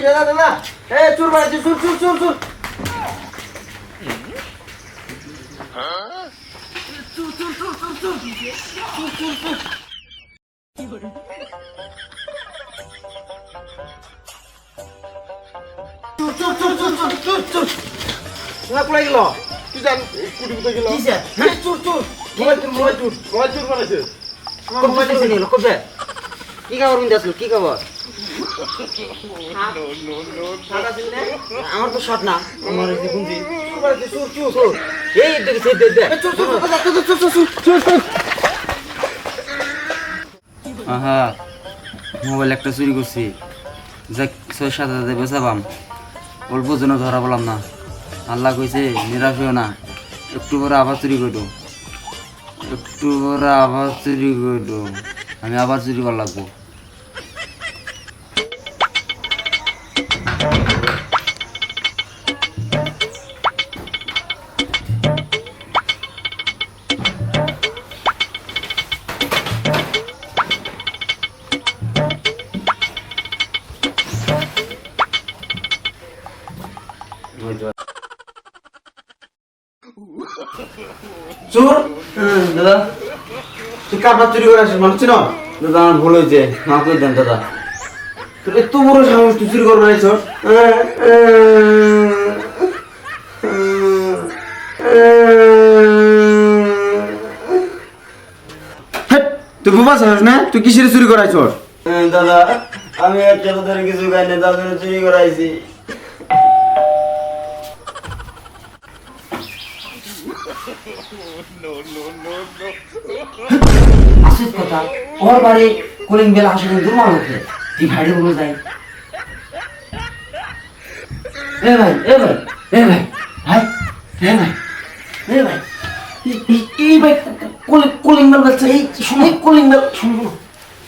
দাদা না এই চুর মারছি চুর চুর চুর চুর কোথায় গেল তুই জান কুটি কোথায় গেল চুর চুর মোবাইল চুর বানাইছে মোবাইল নিল কোথায় কি খবর বিন্দু আসলো কি খবর আমার তো শট না আমার চুর চুর চুর এই আহা মোবাইল একটা চুরি করছি যাক 6-7 হাজার বেচাবাম অল্প জন্য ধরা বললাম না আল্লাহ কইছে নিরাশ হইও না একটু পরে আবার চুরি করো একটু পরে আবার চুরি করো আমি আবার চুরি করা লাগবো চোর দাদা তুই কারবার চুরি করে আসিস মানুষ চিনো দাদা আমার ভুল হয়েছে মাফ করে দেন দাদা তোর এত বড় সাহস তুই চুরি করবে আইছ তুই বোবা সাহস না তুই কিসের চুরি করাইছ দাদা আমি একটা ধরে কিছু খাই না তাদের চুরি করাইছি আসিস কথা ওর বাড়ি কলিং বেল আসলে দুর্মাল হচ্ছে তুই ভাইরে বলে যাই এ ভাই এ ভাই এ ভাই ভাই এ ভাই এ ভাই এই ভাই কলিং বেল বলছে এই সময় কলিং বেল শুনবো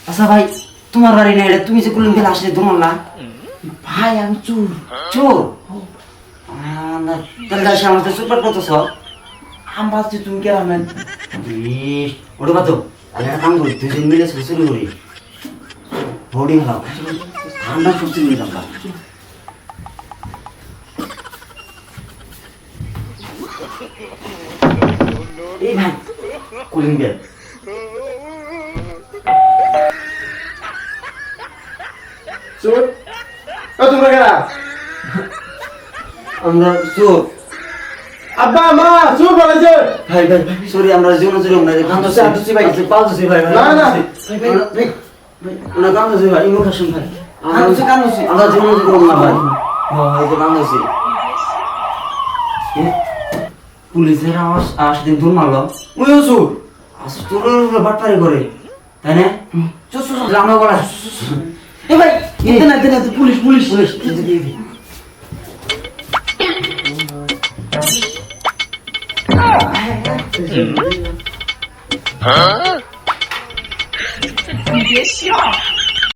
আচ্ছা ভাই তোমার বাড়ি না এটা তুমি যে কলিং বেল আসলে দুর্মাল না ভাই আমি চোর চোর তাহলে দাসে আমার তো সুপার কত সব আম ভাবছি তুমি কে রামেন ওটা বাতো আমি একটা কাম করি দুজন মিলে শুরু করি হোর্ডিং হলাম আমরা সবজি নিয়ে আমরা এই ভাই কুলিং বেল চোর তোমরা কেনা আমরা চোর আব্বা মা চোর বানাইছে ভাই ভাই সরি আমরা জীবন চুরি আমরা কান্দছি ভাই পালছি ভাই না না আমরা কান্দছি ভাই ইমোশন ভাই কান্দছি আমরা জীবন চুরি না ভাই হ্যাঁ এই কান্দছি পুলিশের আওয়াজ আসদিন দূর মারলো মুইও চোর আসলে তোর বাটপারি করে তাই না চুপ চুপ আমরা বলা এ ভাই ইতে না পুলিশ পুলিশ পুলিশ你别笑。